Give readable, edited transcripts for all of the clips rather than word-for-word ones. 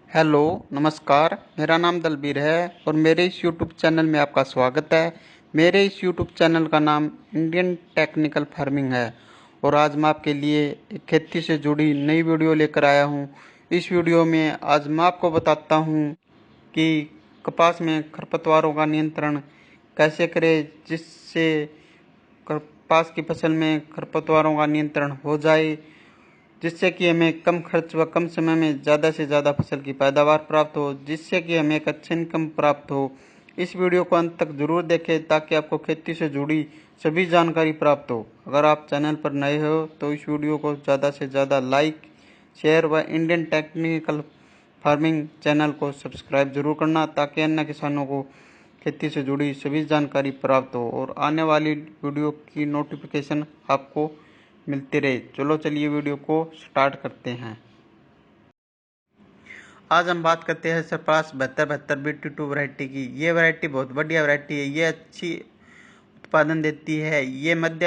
Hello, नमस्कार। मेरा नाम दलबीर है और मेरे इस यूट्यूब चैनल में आपका स्वागत है। मेरे इस यूट्यूब चैनल का नाम इंडियन टेक्निकल फार्मिंग है और आज मैं आपके लिए एक खेती से जुड़ी नई वीडियो लेकर आया हूं। इस वीडियो में आज मैं आपको बताता हूं कि कपास में खरपतवारों का नियंत्रण कैसे करें जिससे कपास की फसल में खरपतवारों का नियंत्रण हो जाए, जिससे कि हमें कम खर्च व कम समय में ज़्यादा से ज़्यादा फसल की पैदावार प्राप्त हो, जिससे कि हमें एक अच्छी इनकम प्राप्त हो। इस वीडियो को अंत तक जरूर देखें ताकि आपको खेती से जुड़ी सभी जानकारी प्राप्त हो। अगर आप चैनल पर नए हो तो इस वीडियो को ज़्यादा से ज़्यादा लाइक, शेयर व इंडियन टेक्निकल फार्मिंग चैनल को सब्सक्राइब जरूर करना ताकि अन्य किसानों को खेती से जुड़ी सभी जानकारी प्राप्त हो और आने वाली वीडियो की नोटिफिकेशन आपको मिलती रहे। चलो चलिए वीडियो को स्टार्ट करते हैं। आज हम बात करते हैं सरपास 7272 BT2 वैरायटी की। ये वैरायटी बहुत बढ़िया वैरायटी है। ये अच्छी उत्पादन देती है। ये मध्य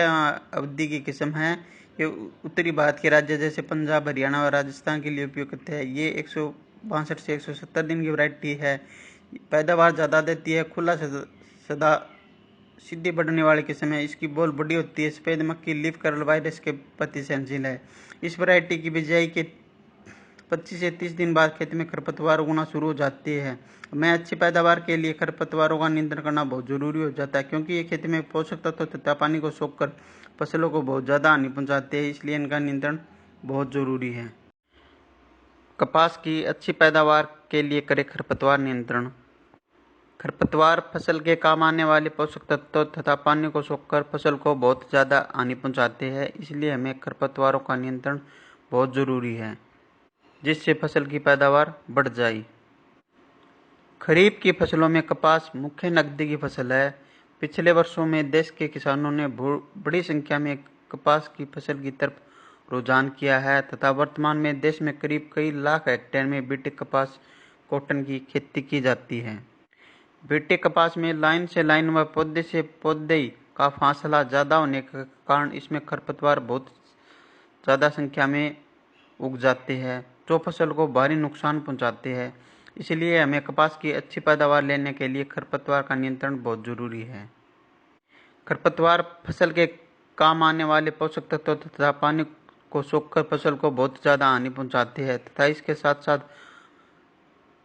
अवधि की किस्म है। ये उत्तरी भारत के राज्य जैसे पंजाब, हरियाणा और राजस्थान के लिए उपयुक्त है। ये 162 से 170 दिन की वैरायटी है। पैदावार ज़्यादा देती है। खुला सदा सीधी बढ़ने वाली किस्म है। इसकी बोल बड़ी होती है। सफेद मक्खी लीफ कर्ल वायरस के प्रति सहनशील है। इस वैरायटी की बिजाई के 25 से 30 दिन बाद खेत में खरपतवार उगना शुरू हो जाती है। मैं अच्छी पैदावार के लिए खरपतवारों का नियंत्रण करना बहुत जरूरी हो जाता है, क्योंकि ये खेत में पोषक तत्व तथा पानी को सोखकर फसलों को बहुत ज़्यादा हानि पहुंचाते हैं। इसलिए इनका नियंत्रण बहुत जरूरी है। कपास की अच्छी पैदावार के लिए करें खरपतवार नियंत्रण। खरपतवार फसल के काम आने वाले पोषक तत्वों तथा पानी को सोखकर फसल को बहुत ज़्यादा हानि पहुंचाते हैं। इसलिए हमें खरपतवारों का नियंत्रण बहुत ज़रूरी है, जिससे फसल की पैदावार बढ़ जाए। खरीफ की फसलों में कपास मुख्य नकदी की फसल है। पिछले वर्षों में देश के किसानों ने बड़ी संख्या में कपास की फसल की तरफ रुझान किया है तथा वर्तमान में देश में करीब कई लाख हेक्टेयर में बीटे कपास कॉटन की खेती की जाती है। बीटे कपास में लाइन से लाइन व पौधे से पौधे का फासला ज़्यादा होने के कारण इसमें खरपतवार बहुत ज़्यादा संख्या में उग जाते हैं, जो फसल को भारी नुकसान पहुंचाते हैं। इसलिए हमें कपास की अच्छी पैदावार लेने के लिए खरपतवार का नियंत्रण बहुत जरूरी है। खरपतवार फसल के काम आने वाले पोषक तत्वों तथा पानी को सोखकर फसल को बहुत ज़्यादा हानि पहुंचाते हैं तथा इसके साथ साथ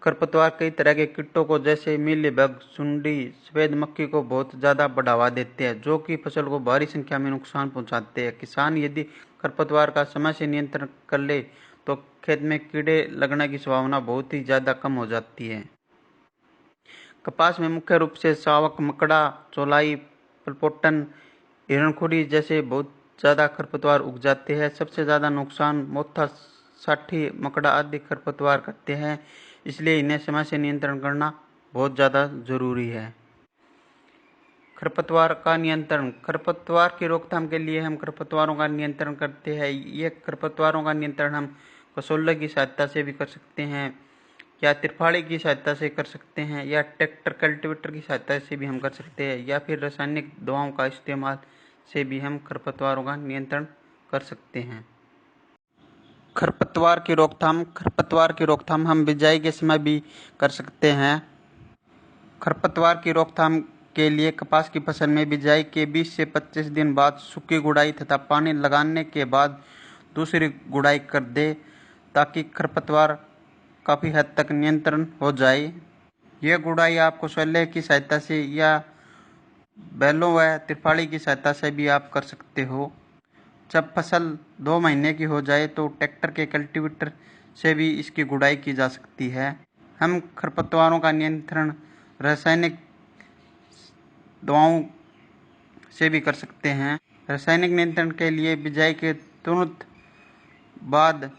खरपतवार कई तरह के कीटों को जैसे मीलीबग, सुंडी, सफेद मक्खी को बहुत ज़्यादा बढ़ावा देते हैं, जो कि फसल को भारी संख्या में नुकसान पहुंचाते हैं। किसान यदि खरपतवार का समय से नियंत्रण कर ले तो खेत में कीड़े लगने की संभावना बहुत ही ज़्यादा कम हो जाती है। कपास में मुख्य रूप से सावक, मकड़ा, चौलाई, पलपोटन, हिरणखुरी जैसे बहुत ज़्यादा खरपतवार उग जाते हैं। सबसे ज़्यादा नुकसान मोथा, साठी, मकड़ा आदि खरपतवार करते हैं। इसलिए इन्हें समय से नियंत्रण करना बहुत ज़्यादा जरूरी है। खरपतवार का नियंत्रण। खरपतवार की रोकथाम के लिए हम खरपतवारों का नियंत्रण करते हैं। ये खरपतवारों का नियंत्रण हम कसौले की सहायता से भी कर सकते हैं या त्रिफाड़ी की सहायता से कर सकते हैं या ट्रैक्टर कल्टीवेटर की सहायता से भी हम कर सकते हैं या फिर रासायनिक दवाओं का इस्तेमाल से भी हम खरपतवारों का नियंत्रण कर सकते हैं। खरपतवार की रोकथाम हम बिजाई के समय भी कर सकते हैं। खरपतवार की रोकथाम के लिए कपास की फसल में बिजाई के 20 से 25 दिन बाद सूखी गुड़ाई तथा पानी लगाने के बाद दूसरी गुड़ाई कर दे, ताकि खरपतवार काफ़ी हद तक नियंत्रण हो जाए। यह गुड़ाई आप कसौले की सहायता से या बैलों व त्रिफाड़ी की सहायता से भी आप कर सकते हो। जब फसल 2 महीने की हो जाए तो ट्रैक्टर के कल्टीवेटर से भी इसकी गुड़ाई की जा सकती है। हम खरपतवारों का नियंत्रण रासायनिक दवाओं से भी कर सकते हैं। रासायनिक नियंत्रण के लिए बिजाई के तुरंत बाद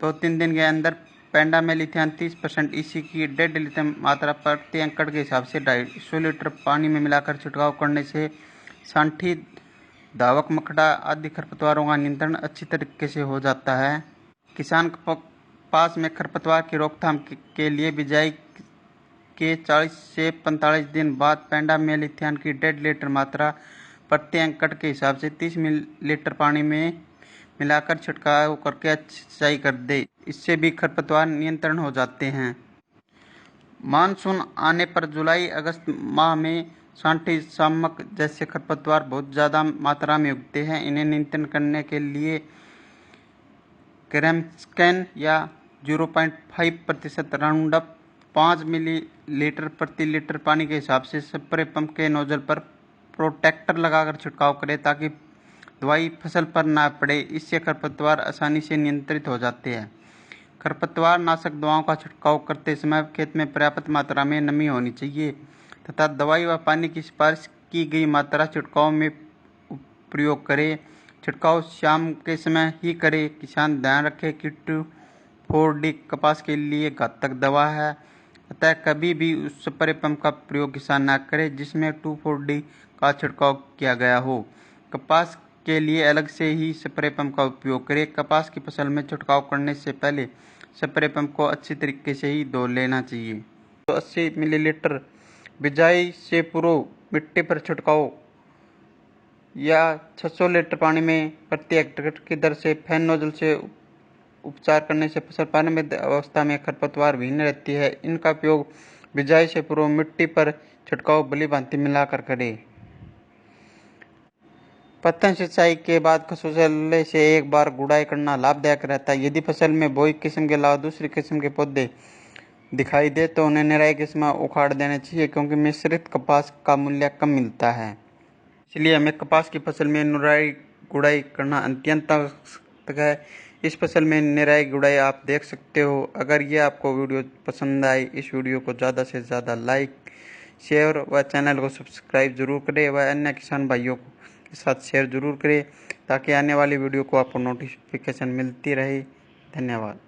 2-3 दिन के अंदर पेंडामेलिथियान 30% EC की 1.5 लीटर मात्रा प्रति एकड़ के हिसाब से 250 लीटर पानी में मिलाकर छिड़काव करने से सांठी, धावक, मकड़ा आदि खरपतवारों का नियंत्रण अच्छी तरीके से हो जाता है। किसान कपास में खरपतवार की रोकथाम के लिए बिजाई के 40 से 45 दिन बाद पेंडामेलिथियान की 1.5 लीटर मात्रा प्रति एकड़ के हिसाब से 30 मिलीलीटर पानी में मिलाकर छिड़काव करके अच्छी सिंचाई कर दे। इससे भी खरपतवार नियंत्रण हो जाते हैं। मानसून आने पर जुलाई अगस्त माह में सांठी शामक जैसे खरपतवार बहुत ज़्यादा मात्रा में उगते हैं। इन्हें नियंत्रण करने के लिए क्रेमस्कैन या 0.5% राउंडअप 5 मिलीलीटर प्रति लीटर पानी के हिसाब से स्प्रे पंप के नोजल पर प्रोटेक्टर लगाकर छिड़काव करें ताकि दवाई फसल पर ना पड़े। इससे खरपतवार आसानी से नियंत्रित हो जाते हैं। खरपतवार नाशक दवाओं का छिड़काव करते समय खेत में पर्याप्त मात्रा में नमी होनी चाहिए तथा दवाई व पानी की सिफारिश की गई मात्रा छिड़काव में प्रयोग करें। छिड़काव शाम के समय ही करें। किसान ध्यान रखें कि 2,4-D कपास के लिए घातक दवा है, अतः कभी भी उस स्प्रे पंप का प्रयोग किसान न करे जिसमें 2,4-D का छिड़काव किया गया हो। कपास के लिए अलग से ही स्प्रे पंप का उपयोग करें। कपास की फसल में छिड़काव करने से पहले स्प्रे पंप को अच्छी तरीके से ही धो लेना चाहिए। 80 मिलीलीटर बिजाई से पूर्व मिट्टी पर छिड़काव या 600 लीटर पानी में प्रति हेक्टेयर की दर से फैन नोजल से उपचार करने से फसल प्रारंभिक अवस्था में खरपतवार विहीन रहती है। इनका उपयोग बिजाई से पूर्व मिट्टी पर छिड़काव भली भांति मिलाकर करें। पत्तन सिंचाई के बाद खसुसले से एक बार गुड़ाई करना लाभदायक रहता है। यदि फसल में बोई किस्म के अलावा दूसरी किस्म के पौधे दिखाई दे तो उन्हें निराई के समय उखाड़ देना चाहिए, क्योंकि मिश्रित कपास का मूल्य कम मिलता है। इसलिए हमें कपास की फसल में निराई गुड़ाई करना अत्यंत आवश्यक है। इस फसल में निराई गुड़ाई आप देख सकते हो। अगर यह आपको वीडियो पसंद आई, इस वीडियो को ज़्यादा से ज़्यादा लाइक, शेयर व चैनल को सब्सक्राइब जरूर करें व अन्य किसान भाइयों के साथ शेयर जरूर करें ताकि आने वाली वीडियो को आपको नोटिफिकेशन मिलती रहे। धन्यवाद।